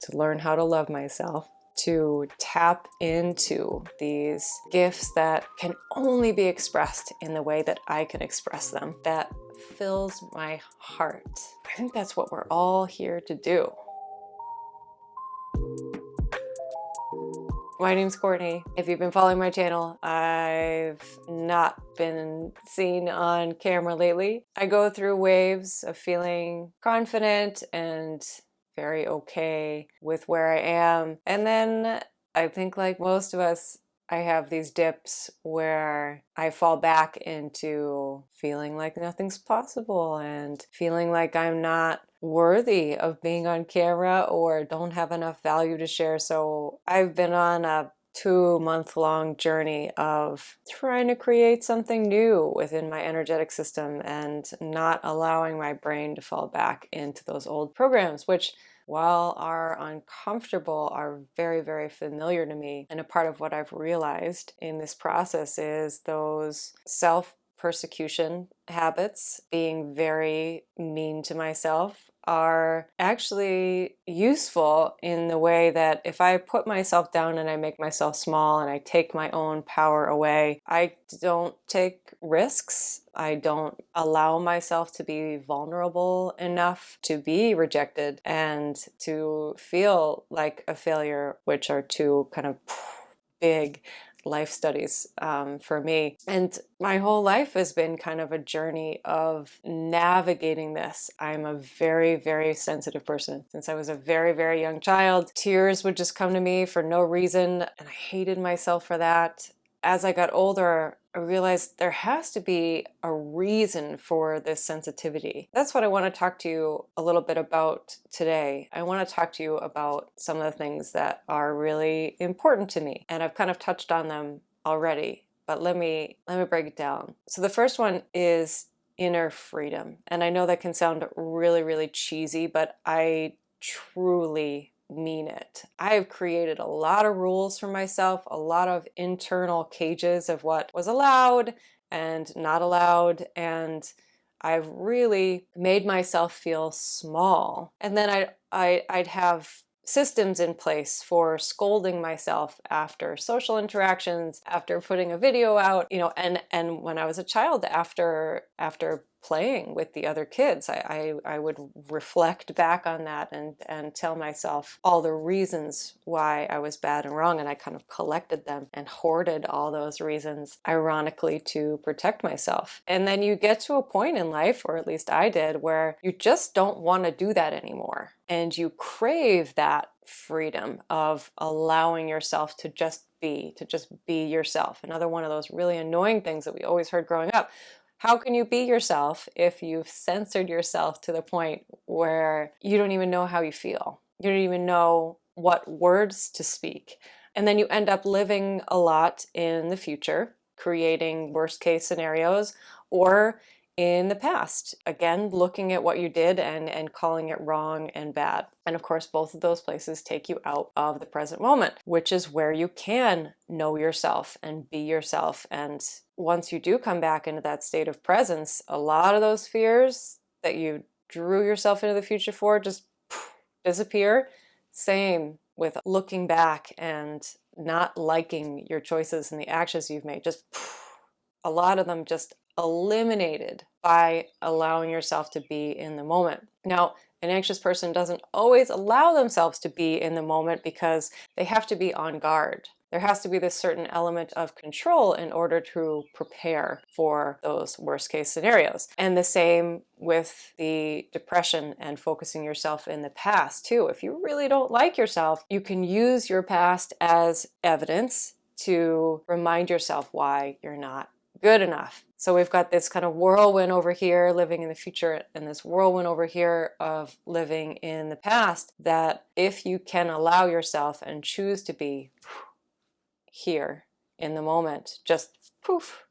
to learn how to love myself, to tap into these gifts that can only be expressed in the way that I can express them, that fills my heart. I think that's what we're all here to do. My name's Courtney. If you've been following my channel, I've not been seen on camera lately. I go through waves of feeling confident and very okay with where I am. And then I think, like most of us, I have these dips where I fall back into feeling like nothing's possible and feeling like I'm not worthy of being on camera or don't have enough value to share. So I've been on a 2-month-long journey of trying to create something new within my energetic system and not allowing my brain to fall back into those old programs, which, while are uncomfortable, are very, very familiar to me. And a part of what I've realized in this process is those self-persecution habits, being very mean to myself, are actually useful in the way that if I put myself down and I make myself small and I take my own power away, I don't take risks. I don't allow myself to be vulnerable enough to be rejected and to feel like a failure, which are two kind of big life studies for me. And my whole life has been kind of a journey of navigating this. I'm a very, very sensitive person. Since I was a very, very young child, tears would just come to me for no reason, and I hated myself for that. As I got older, I realized there has to be a reason for this sensitivity. That's what I want to talk to you a little bit about today. I want to talk to you about some of the things that are really important to me, and I've kind of touched on them already, but let me break it down. So the first one is inner freedom. And I know that can sound really, really cheesy, but I truly mean it. I've created a lot of rules for myself, a lot of internal cages of what was allowed and not allowed, and I've really made myself feel small. And then I'd have systems in place for scolding myself after social interactions, after putting a video out, and when I was a child, after playing with the other kids, I would reflect back on that and tell myself all the reasons why I was bad and wrong, and I kind of collected them and hoarded all those reasons, ironically, to protect myself. And then you get to a point in life, or at least I did, where you just don't want to do that anymore. And you crave that freedom of allowing yourself to just be yourself. Another one of those really annoying things that we always heard growing up. How can you be yourself if you've censored yourself to the point where you don't even know how you feel? You don't even know what words to speak. And then you end up living a lot in the future, creating worst case scenarios, or in the past, again, looking at what you did and calling it wrong and bad. And of course, both of those places take you out of the present moment, which is where you can know yourself and be yourself. And once you do come back into that state of presence, a lot of those fears that you drew yourself into the future for just disappear. Same with looking back and not liking your choices and the actions you've made. Just a lot of them just eliminated by allowing yourself to be in the moment. Now, an anxious person doesn't always allow themselves to be in the moment because they have to be on guard. There has to be this certain element of control in order to prepare for those worst case scenarios. And the same with the depression and focusing yourself in the past too. If you really don't like yourself, you can use your past as evidence to remind yourself why you're not good enough. So we've got this kind of whirlwind over here living in the future and this whirlwind over here of living in the past, that if you can allow yourself and choose to be here in the moment, just poof,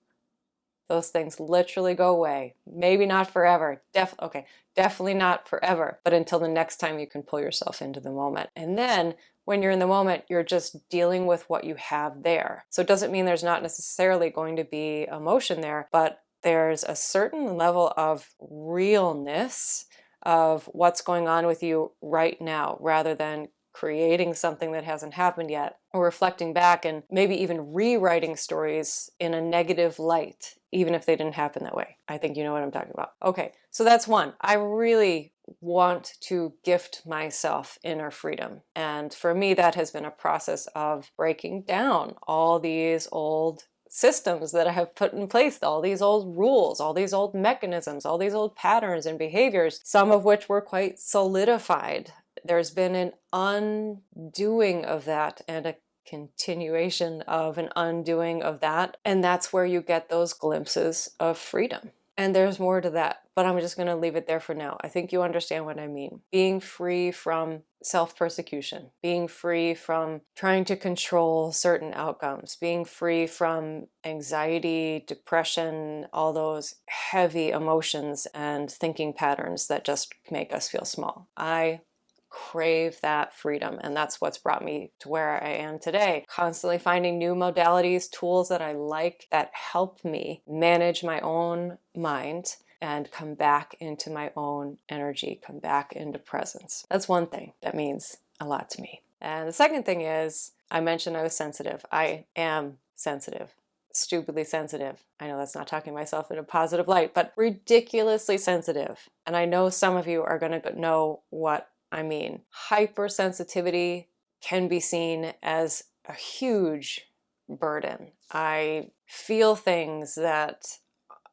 those things literally go away. Maybe not forever. Definitely not forever, but until the next time you can pull yourself into the moment. And then when you're in the moment, you're just dealing with what you have there. So it doesn't mean there's not necessarily going to be emotion there, but there's a certain level of realness of what's going on with you right now, rather than creating something that hasn't happened yet, or reflecting back and maybe even rewriting stories in a negative light, even if they didn't happen that way. I think you know what I'm talking about. Okay, so that's one. I really want to gift myself inner freedom. And for me, that has been a process of breaking down all these old systems that I have put in place, all these old rules, all these old mechanisms, all these old patterns and behaviors, some of which were quite solidified. There's been an undoing of that and a continuation of an undoing of that. And that's where you get those glimpses of freedom. And there's more to that, but I'm just going to leave it there for now. I think you understand what I mean. Being free from self-persecution, being free from trying to control certain outcomes, being free from anxiety, depression, all those heavy emotions and thinking patterns that just make us feel small. I crave that freedom, and that's what's brought me to where I am today. Constantly finding new modalities, tools that I like that help me manage my own mind and come back into my own energy, come back into presence. That's one thing that means a lot to me. And the second thing is, I mentioned I was sensitive. I am sensitive. Stupidly sensitive. I know that's not talking myself in a positive light, but ridiculously sensitive. And I know some of you are going to know what I mean. Hypersensitivity can be seen as a huge burden. I feel things that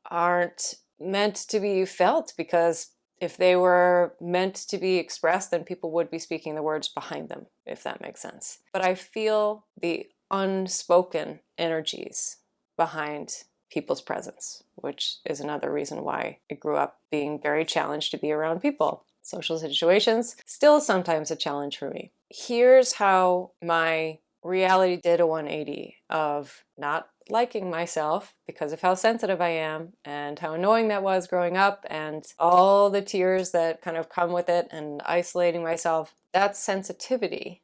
aren't meant to be felt, because if they were meant to be expressed, then people would be speaking the words behind them, if that makes sense. But I feel the unspoken energies behind people's presence, which is another reason why I grew up being very challenged to be around people. Social situations, still sometimes a challenge for me. Here's how my reality did a 180 of not liking myself because of how sensitive I am and how annoying that was growing up and all the tears that kind of come with it and isolating myself. That sensitivity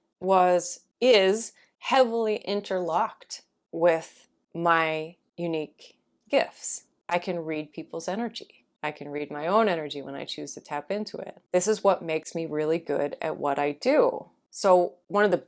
is heavily interlocked with my unique gifts. I can read people's energy. I can read my own energy when I choose to tap into it. This is what makes me really good at what I do. So one of the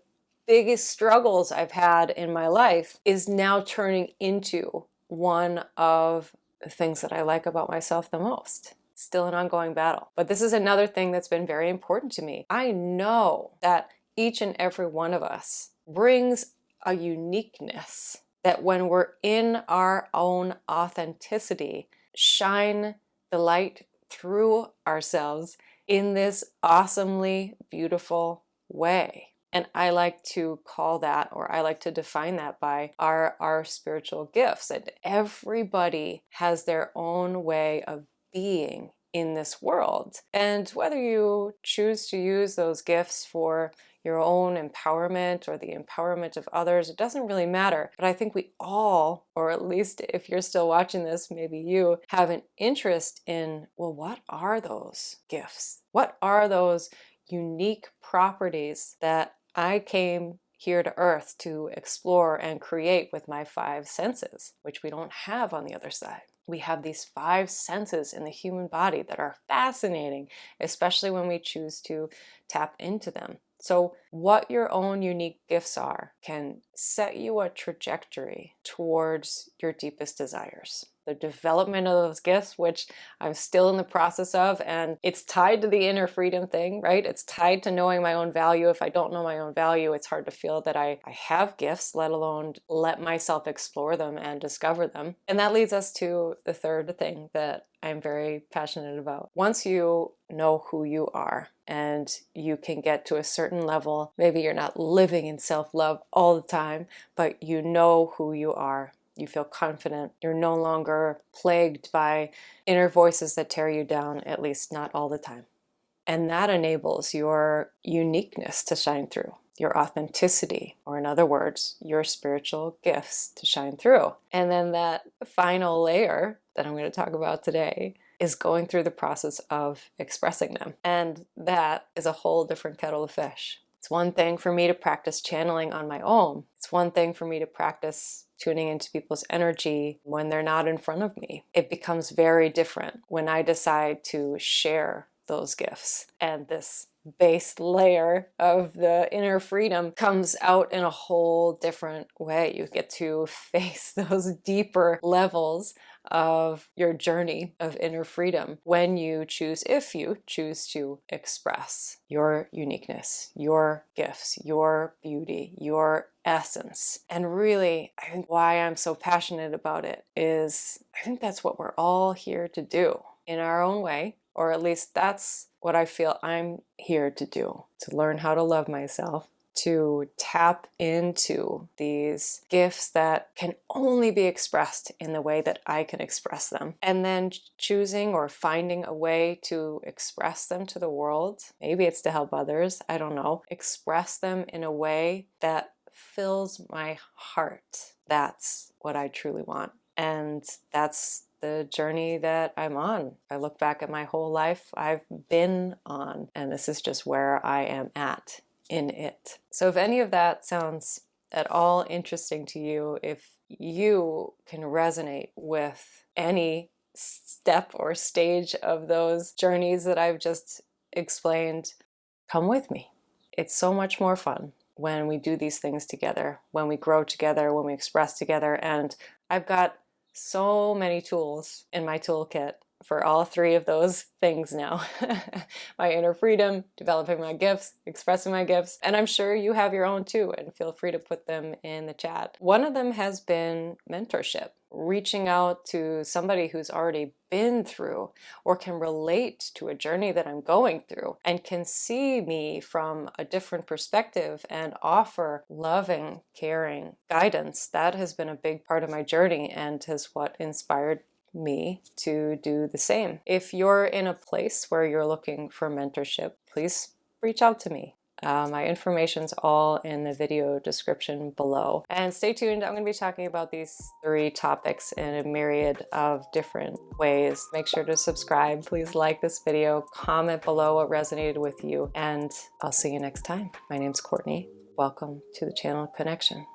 biggest struggles I've had in my life is now turning into one of the things that I like about myself the most. Still an ongoing battle. But this is another thing that's been very important to me. I know that each and every one of us brings a uniqueness that when we're in our own authenticity, shine the light through ourselves in this awesomely beautiful way. And I like to call that, or I like to define that by our spiritual gifts. And everybody has their own way of being in this world. And whether you choose to use those gifts for your own empowerment or the empowerment of others, it doesn't really matter. But I think we all, or at least if you're still watching this, maybe you have an interest in, well, what are those gifts? What are those unique properties that I came here to Earth to explore and create with my 5 senses, which we don't have on the other side? We have these 5 senses in the human body that are fascinating, especially when we choose to tap into them. So what your own unique gifts are can set you a trajectory towards your deepest desires. The development of those gifts, which I'm still in the process of, and it's tied to the inner freedom thing, right? It's tied to knowing my own value. If I don't know my own value, it's hard to feel that I have gifts, let alone let myself explore them and discover them. And that leads us to the third thing that I'm very passionate about. Once you know who you are and you can get to a certain level, maybe you're not living in self-love all the time, but you know who you are. You feel confident. You're no longer plagued by inner voices that tear you down, at least not all the time. And that enables your uniqueness to shine through, your authenticity, or in other words, your spiritual gifts to shine through. And then that final layer that I'm going to talk about today is going through the process of expressing them. And that is a whole different kettle of fish. It's one thing for me to practice channeling on my own. It's one thing for me to practice tuning into people's energy when they're not in front of me. It becomes very different when I decide to share those gifts and this base layer of the inner freedom comes out in a whole different way. You get to face those deeper levels of your journey of inner freedom when you choose, if you choose to express your uniqueness, your gifts, your beauty, your essence. And really, I think why I'm so passionate about it is I think that's what we're all here to do in our own way, or at least that's what I feel I'm here to do, to learn how to love myself, to tap into these gifts that can only be expressed in the way that I can express them, and then choosing or finding a way to express them to the world. Maybe it's to help others, I don't know. Express them in a way that fills my heart. That's what I truly want. And that's the journey that I'm on. I look back at my whole life I've been on, and this is just where I am at in it. So if any of that sounds at all interesting to you, if you can resonate with any step or stage of those journeys that I've just explained, come with me. It's so much more fun when we do these things together, when we grow together, when we express together. And I've got so many tools in my toolkit for all three of those things now. My inner freedom, developing my gifts, expressing my gifts, and I'm sure you have your own too, and feel free to put them in the chat. One of them has been mentorship, reaching out to somebody who's already been through or can relate to a journey that I'm going through and can see me from a different perspective and offer loving, caring guidance. That has been a big part of my journey and is what inspired me to do the same. If you're in a place where you're looking for mentorship, please reach out to me. My information's all in the video description below. And stay tuned, I'm going to be talking about these 3 topics in a myriad of different ways. Make sure to subscribe, please like this video, comment below what resonated with you, and I'll see you next time. My name's Courtney. Welcome to the channel Connection.